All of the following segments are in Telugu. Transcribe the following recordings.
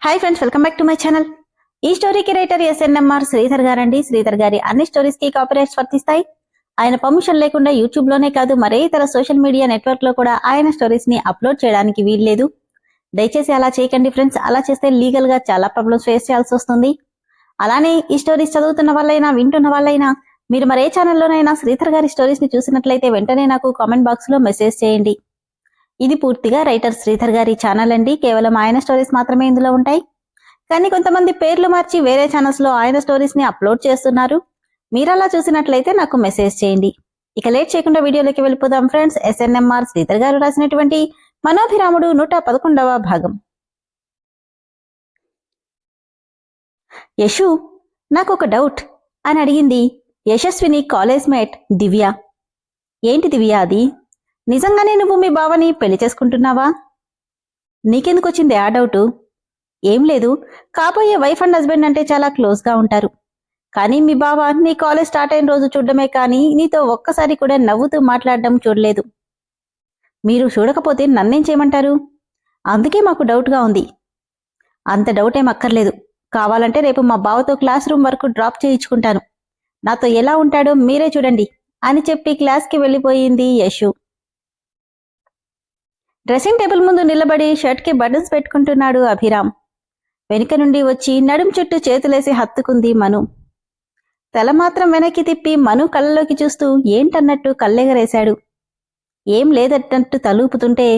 Hi friends, welcome back to my channel. ఈ స్టోరీకి రైటర్ ఎస్ఎన్ఎంఆర్ శ్రీధర్ గారండి. శ్రీధర్ గారి అన్ని స్టోరీస్ కి కాపీరైట్స్ వర్తిస్తాయి. ఆయన పర్మిషన్ లేకుండా యూట్యూబ్ లోనే కాదు మరే ఇతర సోషల్ మీడియా నెట్వర్క్ లో కూడా ఆయన స్టోరీస్ ని అప్లోడ్ చేయడానికి వీల్లేదు. దయచేసి అలా చేయకండి ఫ్రెండ్స్. అలా చేస్తే లీగల్ గా చాలా ప్రాబ్లమ్స్ ఫేస్ చేయాల్సి వస్తుంది. అలానే ఈ స్టోరీస్ చదువుతున్న వాళ్ళైనా వింటున్న వాళ్ళైనా మీరు మరే ఛానల్లోనైనా శ్రీధర్ గారి స్టోరీస్ ని చూసినట్లయితే వెంటనే నాకు కామెంట్ బాక్స్ లో మెసేజ్ చేయండి. ఇది పూర్తిగా రైటర్ శ్రీధర్ గారి ఛానల్ అండి. కేవలం ఆయన స్టోరీస్ మాత్రమే ఇందులో ఉంటాయి. కానీ కొంతమంది పేర్లు మార్చి వేరే ఛానల్స్ లో ఆయన స్టోరీస్ ని అప్లోడ్ చేస్తున్నారు. మీరు అలా చూసినట్లయితే నాకు మెసేజ్ చేయండి. ఇక లేట్ చేయకుండా వీడియోలోకి వెళ్ళిపోదాం ఫ్రెండ్స్. ఎస్ఎన్ఎంఆర్ శ్రీధర్ గారు రాసినటువంటి మనోభిరాముడు 111వ భాగం. యశు, నాకు ఒక డౌట్ అని అడిగింది యశస్విని కాలేజ్ మేట్ దివ్య. ఏంటి దివ్య అది? నిజంగానే నువ్వు మీ బావని పెళ్లి చేసుకుంటున్నావా? నీకెందుకు వచ్చింది ఆ డౌటు? ఏం లేదు, కాబోయే వైఫ్ అండ్ హస్బెండ్ అంటే చాలా క్లోజ్ గా ఉంటారు. కానీ మీ బావ నీ కాలేజ్ స్టార్ట్ అయిన రోజు చూడడమే కానీ నీతో ఒక్కసారి కూడా నవ్వుతూ మాట్లాడడం చూడలేదు. మీరు చూడకపోతే నన్నేం చేయమంటారు? అందుకే మాకు డౌట్గా ఉంది. అంత డౌట్ ఏం అక్కర్లేదు. కావాలంటే రేపు మా బావతో క్లాస్ రూమ్ వరకు డ్రాప్ చేయించుకుంటాను. నాతో ఎలా ఉంటాడో మీరే చూడండి అని చెప్పి క్లాస్కి వెళ్ళిపోయింది యశు. డ్రెస్సింగ్ టేబుల్ ముందు నిలబడి షర్ట్కి బటన్స్ పెట్టుకుంటున్నాడు అభిరామ్. వెనుక నుండి వచ్చి నడుం చుట్టూ చేతులేసి హత్తుకుంది మను. తల మాత్రం వెనక్కి తిప్పి మను కళ్ళలోకి చూస్తూ ఏంటన్నట్టు కళ్ళెగరేశాడు. ఏం లేదన్నట్టు తలూపుతుంటే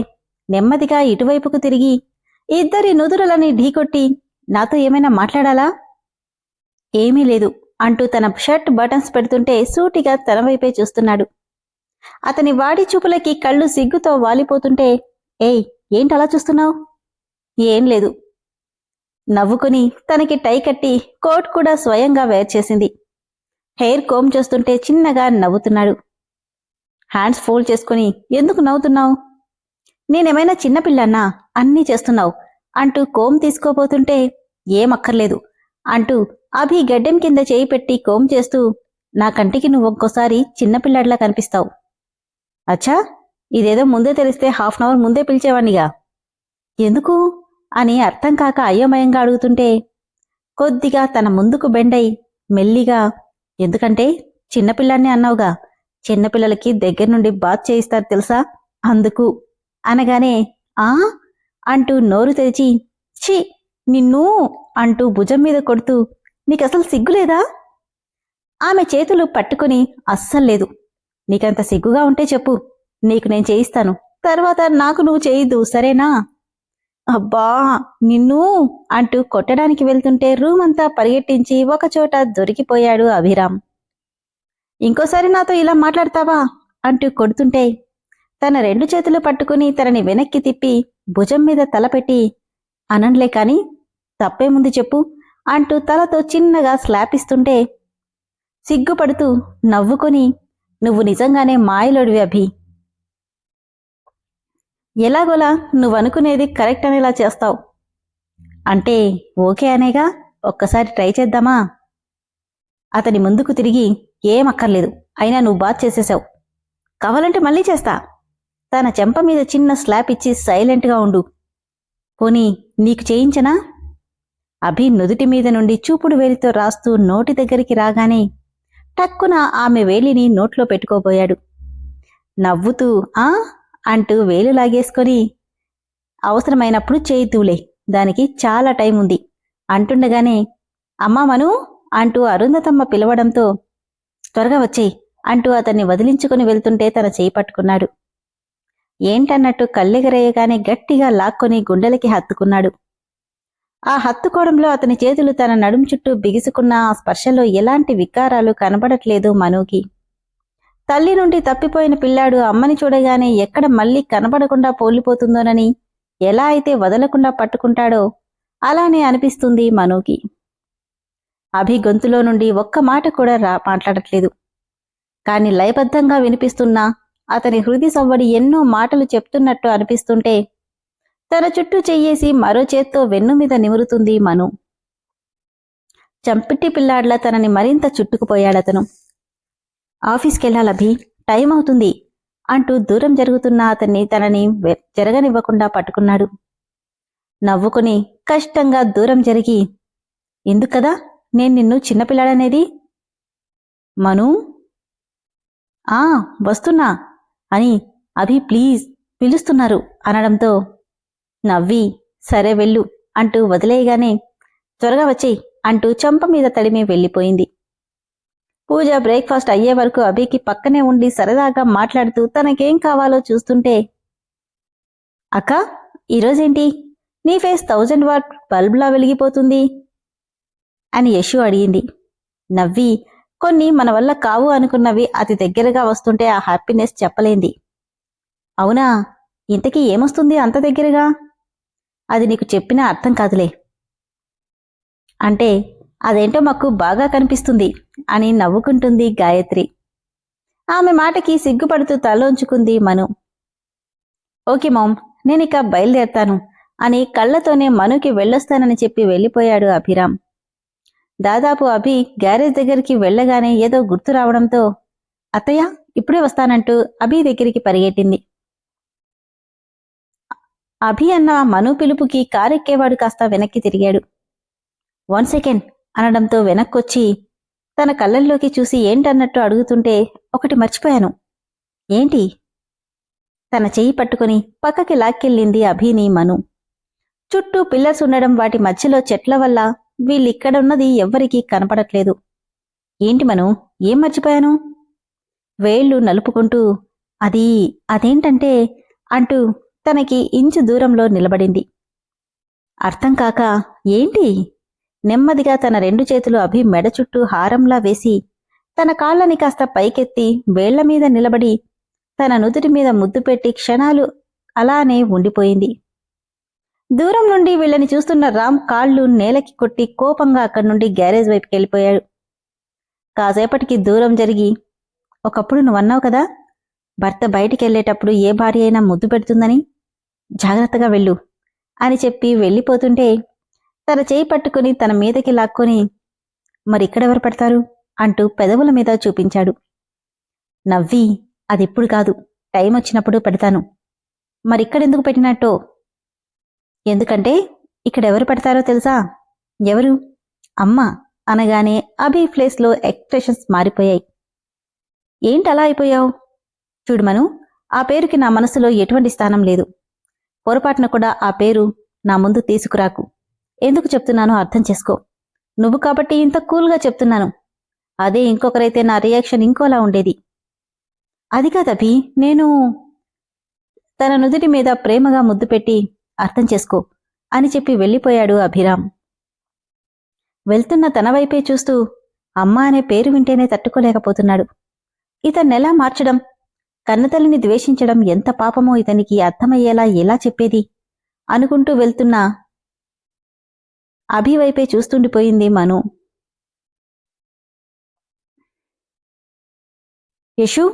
నెమ్మదిగా ఇటువైపుకు తిరిగి ఇద్దరి నుదురులని ఢీకొట్టి నాతో ఏమైనా మాట్లాడాలా? ఏమీ లేదు అంటూ తన షర్ట్ బటన్స్ పెడుతుంటే సూటిగా తన వైపే చూస్తున్నాడు. అతని వాడి చూపులకి కళ్ళు సిగ్గుతో వాలిపోతుంటే ఏయ్, ఏంటలా చూస్తున్నావు? ఏం లేదు. నవ్వుకుని తనకి టై కట్టి కోట్ కూడా స్వయంగా వేర్ చేసింది. హెయిర్ కోమ్ చేస్తుంటే చిన్నగా నవ్వుతున్నాడు. హ్యాండ్స్ ఫోల్డ్ చేసుకుని ఎందుకు నవ్వుతున్నావు? నేనేమైనా చిన్నపిల్లన్నా అన్నీ చేస్తున్నావు అంటూ కోమ్ తీసుకోబోతుంటే ఏమక్కర్లేదు అంటూ అభి గడ్డెం కింద చేయి పెట్టి కోమ్ చేస్తూ నా కంటికి నువ్వు ఒక్కోసారి చిన్నపిల్లాడిలా కనిపిస్తావు. అచ్చా, ఇదేదో ముందే తెలిస్తే హాఫ్ అన్ అవర్ ముందే పిలిచేవాణ్ణిగా. ఎందుకు అని అర్థం కాక అయోమయంగా అడుగుతుంటే కొద్దిగా తన ముందుకు బెండై మెల్లిగా ఎందుకంటే చిన్నపిల్లాన్ని అన్నావుగా, చిన్నపిల్లలకి దగ్గర నుండి బాత్ చేయిస్తారు తెలుసా, అందుకు అనగానే ఆ అంటూ నోరు తెరిచి ఛీ నిన్ను అంటూ భుజం మీద కొడుతూ నీకసలు సిగ్గులేదా? ఆమె చేతులు పట్టుకుని అస్సల్లేదు. నీకంత సిగ్గుగా ఉంటే చెప్పు, నీకు నేను చేయిస్తాను, తర్వాత నాకు నువ్వు చేయొద్దు సరేనా? అబ్బా నిన్ను అంటూ కొట్టడానికి వెళ్తుంటే రూమ్ అంతా పరిగెట్టించి ఒకచోట దొరికిపోయాడు అభిరామ్. ఇంకోసారి నాతో ఇలా మాట్లాడతావా అంటూ కొడుతుంటే తన రెండు చేతులు పట్టుకుని తనని వెనక్కి తిప్పి భుజం మీద తలపెట్టి అనంలే కాని తప్పేముంది చెప్పు అంటూ తలతో చిన్నగా స్లాప్ ఇస్తుంటే సిగ్గుపడుతూ నవ్వుకొని నువ్వు నిజంగానే మాయలోడివి అభి. ఎలాగోలా నువ్వనుకునేది కరెక్ట్ అనేలా చేస్తావు. అంటే ఓకే అనేగా, ఒక్కసారి ట్రై చేద్దామా? అతని ముందుకు తిరిగి ఏమక్కర్లేదు, అయినా నువ్వు బాత్ చేసేశావు, కావాలంటే మళ్ళీ చేస్తా. తన చెంప మీద చిన్న స్లాప్ ఇచ్చి సైలెంట్గా ఉండు. పోనీ నీకు చేయించనా? అభి నుదుటి మీద నుండి చూపుడు వేలితో రాస్తూ నోటి దగ్గరికి రాగానే టక్కున ఆమె వేలిని నోట్లో పెట్టుకోబోయాడు. నవ్వుతూ ఆ అంటూ వేలు లాగేసుకొని అవసరమైనప్పుడు చేయితూలే, దానికి చాలా టైం ఉంది అంటుండగానే అమ్మా మను అంటూ అరుంధతమ్మ పిలవడంతో త్వరగా వచ్చేయి అంటూ అతన్ని వదిలించుకుని వెళ్తుంటే తన చేయి పట్టుకున్నాడు. ఏంటన్నట్టు కళ్ళెగరేయగానే గట్టిగా లాక్కొని గుండెలకి హత్తుకున్నాడు. ఆ హత్తుకోవడంలో అతని చేతులు తన నడుం చుట్టూ బిగుసుకున్న ఆ స్పర్శలో ఎలాంటి వికారాలు కనబడట్లేదు మనుకి. తల్లి నుండి తప్పిపోయిన పిల్లాడు అమ్మని చూడగానే ఎక్కడ మళ్ళీ కనబడకుండా పోలిపోతుందోనని ఎలా అయితే వదలకుండా పట్టుకుంటాడో అలానే అనిపిస్తుంది మనుకి. అభి గొంతులో నుండి ఒక్క మాట కూడా మాట్లాడట్లేదు. కాని లయబద్ధంగా వినిపిస్తున్నా అతని హృది సవ్వడి ఎన్నో మాటలు చెప్తున్నట్టు అనిపిస్తుంటే తన చుట్టూ చెయ్యేసి మరో చేత్తో వెన్ను మీద నిమురుతుంది మను. చంపిట్టి పిల్లాడ్లా తనని మరింత చుట్టుకుపోయాడతను. ఆఫీస్కెళ్ళాలభి, టైం అవుతుంది అంటూ దూరం జరుగుతున్న అతన్ని తనని జరగనివ్వకుండా పట్టుకున్నాడు. నవ్వుకుని కష్టంగా దూరం జరిగి, ఎందుకదా నేను నిన్ను చిన్నపిల్లాడనేది? మను, ఆ వస్తున్నా అని అభి ప్లీజ్ పిలుస్తున్నారు అనడంతో నవ్వి సరే వెళ్ళు అంటూ వదిలేయగానే త్వరగా వచ్చేయ్ అంటూ చెంప మీద తడిమి వెళ్ళిపోయింది. పూజ బ్రేక్ఫాస్ట్ అయ్యే వరకు అభికి పక్కనే ఉండి సరదాగా మాట్లాడుతూ తనకేం కావాలో చూస్తుంటే, అక్క ఈరోజేంటి నీ ఫేస్ 1000 వాట్ బల్బ్లా వెలిగిపోతుంది అని యశు అడిగింది. నవ్వి కొన్ని మన వల్ల కావు అనుకున్నవి అతి దగ్గరగా వస్తుంటే ఆ హ్యాపీనెస్ చెప్పలేంది. అవునా, ఇంతకీ ఏమొస్తుంది అంత దగ్గరగా? అది నీకు చెప్పినా అర్థం కాదులే. అంటే అదేంటో మాకు బాగా కనిపిస్తుంది అని నవ్వుకుంటుంది గాయత్రి. ఆమె మాటకి సిగ్గుపడుతూ తలోంచుకుంది మను. ఓకే మామ్, నేనిక బయలుదేరతాను అని కళ్లతోనే మనుకి వెళ్ళొస్తానని చెప్పి వెళ్ళిపోయాడు అభిరామ్. దాదాపు అభి గ్యారేజ్ దగ్గరికి వెళ్లగానే ఏదో గుర్తు రావడంతో అత్తయ్య ఇప్పుడే వస్తానంటూ అభి దగ్గరికి పరిగెట్టింది. అభి అన్న మను పిలుపుకి కారెక్కేవాడు కాస్త వెనక్కి తిరిగాడు. 1 సెకండ్ అనడంతో వెనక్కొచ్చి తన కళ్ళల్లోకి చూసి ఏంటన్నట్టు అడుగుతుంటే ఒకటి మర్చిపోయాను. ఏంటి? తన చెయ్యి పట్టుకుని పక్కకి లాక్కెళ్ళింది అభిని మను. చుట్టూ పిల్లర్స్ ఉండడం, వాటి మధ్యలో చెట్ల వల్ల వీళ్ళిక్కడున్నది ఎవ్వరికీ కనపడట్లేదు. ఏంటి మను, ఏం మర్చిపోయాను? వేళ్లు నలుపుకుంటూ అదేంటంటే అంటూ తనకి ఇంచు దూరంలో నిలబడింది. అర్థం కాక ఏంటి? నెమ్మదిగా తన 2 చేతులు అభి మెడ చుట్టూ హారంలా వేసి తన కాళ్ళని కాస్త పైకెత్తి వేళ్లమీద నిలబడి తన నుదుటి మీద ముద్దు పెట్టి క్షణాలు అలానే ఉండిపోయింది. దూరం నుండి వీళ్ళని చూస్తున్న రామ్ కాళ్ళు నేలకి కొట్టి కోపంగా అక్కడి నుండి గ్యారేజ్ వైపుకి వెళ్ళిపోయాడు. కాసేపటికి దూరం జరిగి, ఒకప్పుడు నువ్వన్నావు కదా భర్త బయటికెళ్లేటప్పుడు ఏ భార్య అయినా ముద్దు పెడుతుందని, జాగ్రత్తగా వెళ్ళు అని చెప్పి వెళ్ళిపోతుంటే తన చేయి పట్టుకుని తన మీదకి లాక్కొని మరిక్కడెవరు పెడతారు అంటూ పెదవుల మీద చూపించాడు. నవ్వి అదిప్పుడు కాదు, టైం వచ్చినప్పుడు పెడతాను. మరిక్కడెందుకు పెట్టినట్టో? ఎందుకంటే ఇక్కడెవరు పెడతారో తెలుసా? ఎవరు? అమ్మ అనగానే అభి ప్లేస్లో ఎక్స్ప్రెషన్స్ మారిపోయాయి. ఏంటలా అయిపోయావు? చూడుమను, ఆ పేరుకి నా మనసులో ఎటువంటి స్థానం లేదు. పొరపాటున కూడా ఆ పేరు నా ముందు తీసుకురాకు. ఎందుకు చెప్తున్నానో అర్థం చేసుకో. నువ్వు కాబట్టి ఇంత కూల్గా చెప్తున్నాను. అదే ఇంకొకరైతే నా రియాక్షన్ ఇంకోలా ఉండేది. అది కాదభి, నేను తన నుదుటి మీద ప్రేమగా ముద్దు పెట్టి అర్థం చేసుకో అని చెప్పి వెళ్ళిపోయాడు అభిరామ్. వెళ్తున్న తన వైపే చూస్తూ అమ్మ అనే పేరు వింటేనే తట్టుకోలేకపోతున్నాడు. ఇతన్నెలా మార్చడం, కన్నతల్లిని ద్వేషించడం ఎంత పాపమో ఇతనికి అర్థమయ్యేలా ఎలా చెప్పేది అనుకుంటూ వెళ్తున్న అభి వైపే చూస్తుండిపోయింది మను. యశు,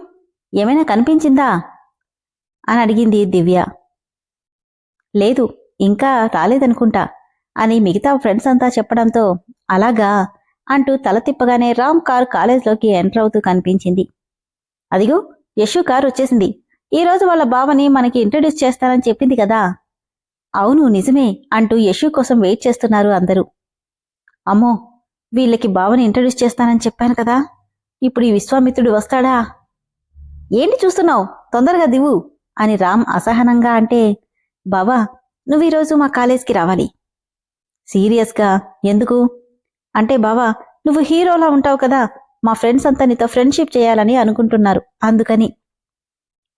ఏమైనా కనిపించిందా అని అడిగింది దివ్య. లేదు, ఇంకా రాలేదనుకుంటా అని మిగతా ఫ్రెండ్స్ అంతా చెప్పడంతో అలాగా అంటూ తల తిప్పగానే రామ్ కార్ కాలేజ్లోకి ఎంటర్ అవుతూ కనిపించింది. అదిగో యశు కార్ వచ్చేసింది. ఈరోజు వాళ్ళ బావని మనకి ఇంట్రడ్యూస్ చేస్తానని చెప్పింది కదా. అవును నిజమే అంటూ యశు కోసం వెయిట్ చేస్తున్నారు అందరూ. అమ్మో, వీళ్ళకి బావని ఇంట్రడ్యూస్ చేస్తానని చెప్పాను కదా, ఇప్పుడు ఈ విశ్వామిత్రుడు వస్తాడా? ఏంటి చూస్తున్నావు, తొందరగా దివు అని రామ్ అసహనంగా అంటే, బావా నువ్వీరోజు మా కాలేజ్కి రావాలి. సీరియస్గా? ఎందుకు అంటే, బావా నువ్వు హీరోలా ఉంటావు కదా, మా ఫ్రెండ్స్ అంతా నీతో ఫ్రెండ్షిప్ చేయాలని అనుకుంటున్నారు, అందుకని.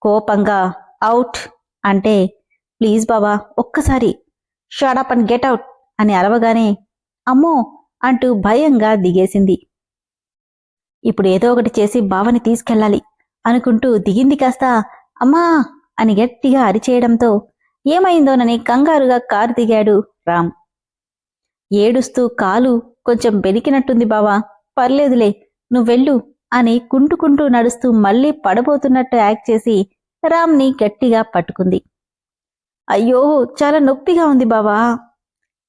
కోపంగా అవుట్ అంటే, ప్లీజ్ బావా ఒక్కసారి shut up and get out అని అరవగానే అమ్మో అంటూ భయంగా దిగేసింది. ఇప్పుడు ఏదో ఒకటి చేసి బావని తీసుకెళ్ళాలి అనుకుంటూ దిగింది కాస్త అమ్మా అని గట్టిగా అరిచేయడంతో ఏమైందోనని కంగారుగా కారు దిగాడు రామ్. ఏడుస్తూ కాలు కొంచెం బెనికినట్టుంది బావా, పర్లేదులే నువ్వెళ్ళు అని కుంటుకుంటూ నడుస్తూ మళ్లీ పడబోతున్నట్టు యాక్ట్ చేసి రామ్ని గట్టిగా పట్టుకుంది. అయ్యో చాలా నొప్పిగా ఉంది బావా.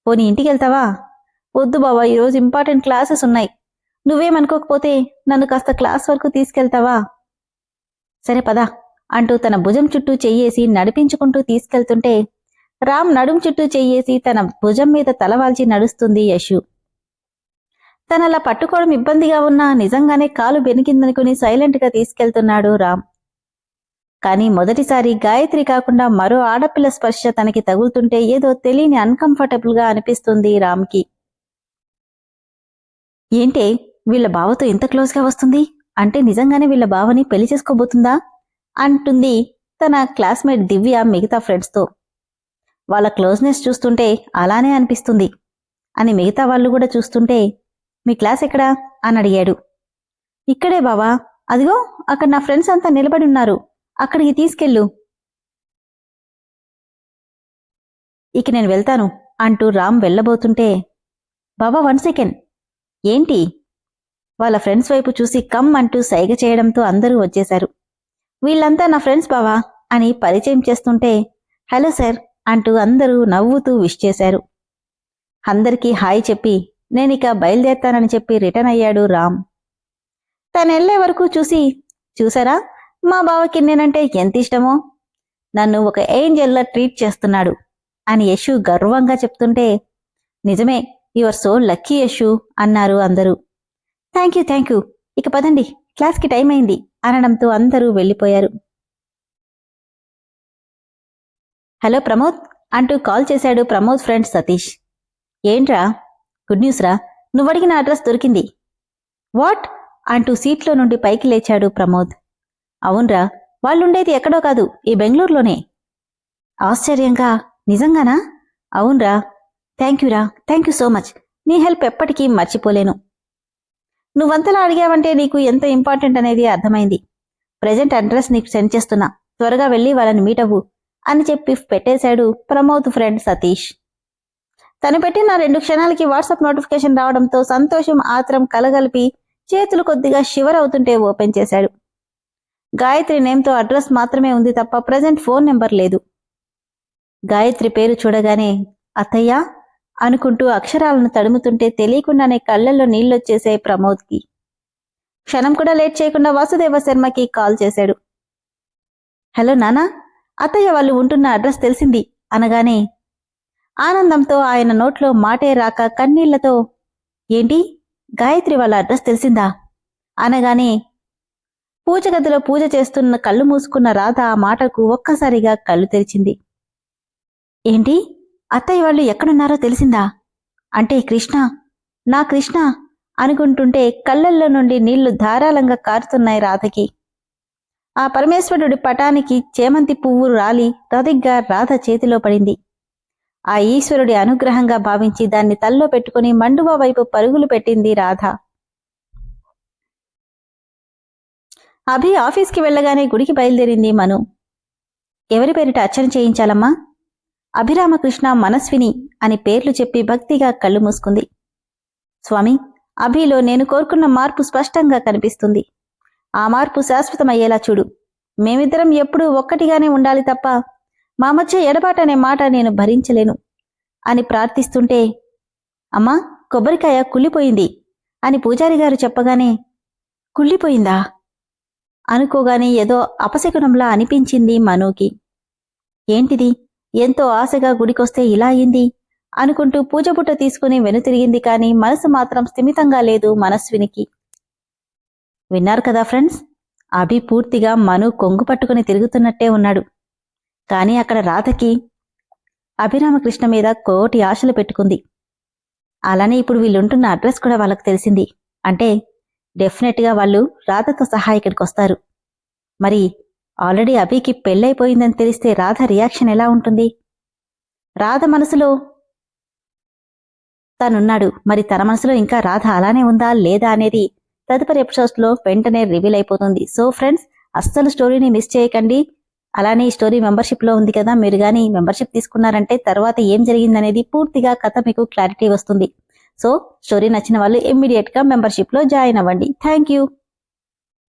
పోనీ ఇంటికెళ్తావా? వద్దు బావా, ఈరోజు ఇంపార్టెంట్ క్లాసెస్ ఉన్నాయి. నువ్వేమనుకోకపోతే నన్ను కాస్త క్లాస్ వరకు తీసుకెళ్తావా? సరే పదా అంటూ తన భుజం చుట్టూ చెయ్యేసి నడిపించుకుంటూ తీసుకెళ్తుంటే రామ్ నడుం చుట్టూ చెయ్యేసి తన భుజం మీద తలవాల్చి నడుస్తుంది యశు. తనలా పట్టుకోవడం ఇబ్బందిగా ఉన్నా నిజంగానే కాలు బెనికిందనుకుని సైలెంట్గా తీసుకెళ్తున్నాడు రామ్. కానీ మొదటిసారి గాయత్రి కాకుండా మరో ఆడపిల్ల స్పర్శ తనకి తగులుతుంటే ఏదో తెలియని అన్కంఫర్టబుల్గా అనిపిస్తుంది రామ్కి. ఏంటే వీళ్ళ బావతో ఇంత క్లోజ్గా వస్తుంది అంటే నిజంగానే వీళ్ళ బావని పెళ్లి చేసుకోబోతుందా అంటుంది తన క్లాస్మేట్ దివ్య మిగతా ఫ్రెండ్స్తో. వాళ్ళ క్లోజ్నెస్ చూస్తుంటే అలానే అనిపిస్తుంది అని మిగతా వాళ్ళు కూడా చూస్తుంటే మీ క్లాస్ ఎక్కడా అని అడిగాడు. ఇక్కడే బావా, అదిగో అక్కడ నా ఫ్రెండ్స్ అంతా నిలబడి ఉన్నారు, అక్కడికి తీసుకెళ్ళు. ఇక నేను వెళ్తాను అంటూ రామ్ వెళ్ళబోతుంటే బాబా 1 సెకండ్. ఏంటి? వాళ్ళ ఫ్రెండ్స్ వైపు చూసి కమ్ అంటూ సైగ చేయడంతో అందరూ వచ్చేశారు. వీళ్ళంతా నా ఫ్రెండ్స్ బావా అని పరిచయం చేస్తుంటే హలో సార్ అంటూ అందరూ నవ్వుతూ విష్ చేశారు. అందరికీ హాయ్ చెప్పి నేనిక బయలుదేరతానని చెప్పి రిటర్న్ అయ్యాడు రామ్. తనెళ్లే వరకు చూసారా మా బావకి నేనంటే ఎంత ఇష్టమో, నన్ను ఒక ఏంజెల్లా ట్రీట్ చేస్తున్నాడు అని యశు గర్వంగా చెప్తుంటే నిజమే, యువర్ సో లక్కీ యశు అన్నారు అందరూ. థ్యాంక్ యూ, ఇక పదండి క్లాస్కి టైం అయింది అనడంతో అందరూ వెళ్ళిపోయారు. హలో ప్రమోద్ అంటూ కాల్ చేశాడు ప్రమోద్ ఫ్రెండ్ సతీష్. ఏంట్రా? గుడ్ న్యూస్ రా, నువ్వడిగిన అడ్రస్ దొరికింది. వాట్ అంటూ సీట్లో నుండి పైకి లేచాడు ప్రమోద్. అవునరా, వాళ్ళుండేది ఎక్కడో కాదు, ఈ బెంగళూరులోనే. ఆశ్చర్యంగా నిజంగానా? అవునరా, థ్యాంక్ యూ సో మచ్, నీ హెల్ప్ ఎప్పటికీ మర్చిపోలేను. నువ్వంతలా అడిగావంటే నీకు ఎంత ఇంపార్టెంట్ అనేది అర్థమైంది. ప్రెజెంట్ అడ్రస్ నీకు సెండ్ చేస్తున్నా, త్వరగా వెళ్ళి వాళ్ళని మీట్ అవ్వు అని చెప్పి పెట్టేశాడు ప్రమోద్ ఫ్రెండ్ సతీష్. తను పెట్టిన 2 క్షణాలకి వాట్సాప్ నోటిఫికేషన్ రావడంతో సంతోషం ఆత్రం కలగలిపి చేతులు కొద్దిగా షివర్ అవుతుంటే ఓపెన్ చేశాడు. గాయత్రి నేమ్తో అడ్రస్ మాత్రమే ఉంది తప్ప ప్రజెంట్ ఫోన్ నెంబర్ లేదు. గాయత్రి పేరు చూడగానే అత్తయ్య అనుకుంటూ అక్షరాలను తడుముతుంటే తెలియకుండానే కళ్లల్లో నీళ్లొచ్చేసే ప్రమోద్కి. క్షణం కూడా లేట్ చేయకుండా వాసుదేవ శర్మకి కాల్ చేశాడు. హలో నానా, అత్తయ్య వాళ్ళు ఉంటున్న అడ్రస్ తెలిసింది అనగానే ఆనందంతో ఆయన నోట్లో మాటే రాక కన్నీళ్లతో ఏంటి, గాయత్రి వాళ్ళ అడ్రస్ తెలిసిందా అనగానే పూజగదిలో పూజ చేస్తున్న కళ్ళు మూసుకున్న రాధ ఆ మాటకు ఒక్కసారిగా కళ్ళు తెరిచింది. ఏంటి, అత్తయ్య వాళ్ళు ఎక్కడున్నారో తెలిసిందా? అంటే నా కృష్ణ అనుకుంటుంటే కళ్ళల్లో నుండి నీళ్లు ధారాళంగా కారుతున్నాయి రాధకి. ఆ పరమేశ్వరుడి పటానికి చేమంతి పువ్వు రాలి రదిగ్గా రాధ చేతిలో పడింది. ఆ ఈశ్వరుడి అనుగ్రహంగా భావించి దాన్ని తల్లో పెట్టుకుని మండువా వైపు పరుగులు పెట్టింది రాధ. అభి ఆఫీస్కి వెళ్లగానే గుడికి బయలుదేరింది మను. ఎవరి పేరిట అర్చన చేయించాలమ్మా? అభిరామకృష్ణ, మనస్విని అని పేర్లు చెప్పి భక్తిగా కళ్ళు మూసుకుంది. స్వామి, అభిలో నేను కోరుకున్న మార్పు స్పష్టంగా కనిపిస్తుంది. ఆ మార్పు శాశ్వతమయ్యేలా చూడు. మేమిద్దరం ఎప్పుడూ ఒక్కటిగానే ఉండాలి తప్ప మా మధ్య ఎడబాటనే మాట నేను భరించలేను అని ప్రార్థిస్తుంటే అమ్మా, కొబ్బరికాయ కుళ్ళిపోయింది అని పూజారి గారు చెప్పగానే కుళ్ళిపోయిందా అనుకోగానే ఏదో అపశకునంలా అనిపించింది మనుకి. ఏంటిది, ఎంతో ఆశగా గుడికొస్తే ఇలా అయింది అనుకుంటూ పూజబుట్ట తీసుకుని వెనుతిరిగింది. కానీ మనసు మాత్రం స్థిమితంగా లేదు మనస్వినికి. విన్నారు కదా ఫ్రెండ్స్, అభి పూర్తిగా మను కొంగు పట్టుకుని తిరుగుతున్నట్టే ఉన్నాడు. కానీ అక్కడ రాధకి అభిరామకృష్ణ మీద కోటి ఆశలు పెట్టుకుంది. అలానే ఇప్పుడు వీళ్ళుంటున్న అడ్రస్ కూడా వాళ్ళకు తెలిసింది అంటే డెఫినెట్గా వాళ్ళు రాధతో సహా ఇక్కడికి వస్తారు. మరి ఆల్రెడీ అభికి పెళ్ళైపోయిందని తెలిస్తే రాధ రియాక్షన్ ఎలా ఉంటుంది? రాధ మనసులో తనున్నాడు, మరి తన మనసులో ఇంకా రాధ అలానే ఉందా లేదా అనేది తదుపరి ఎపిసోడ్స్లో వెంటనే రివీల్ అయిపోతుంది. సో ఫ్రెండ్స్, అస్సలు స్టోరీని మిస్ చేయకండి. అలానే ఈ స్టోరీ మెంబర్షిప్లో ఉంది కదా, మీరు కానీ మెంబర్షిప్ తీసుకున్నారంటే తర్వాత ఏం జరిగిందనేది పూర్తిగా కథ మీకు క్లారిటీ వస్తుంది. సో స్టోరీ నచ్చిన వాళ్ళు ఇమ్మీడియట్గా మెంబర్షిప్లో జాయిన్ అవ్వండి. Thank you.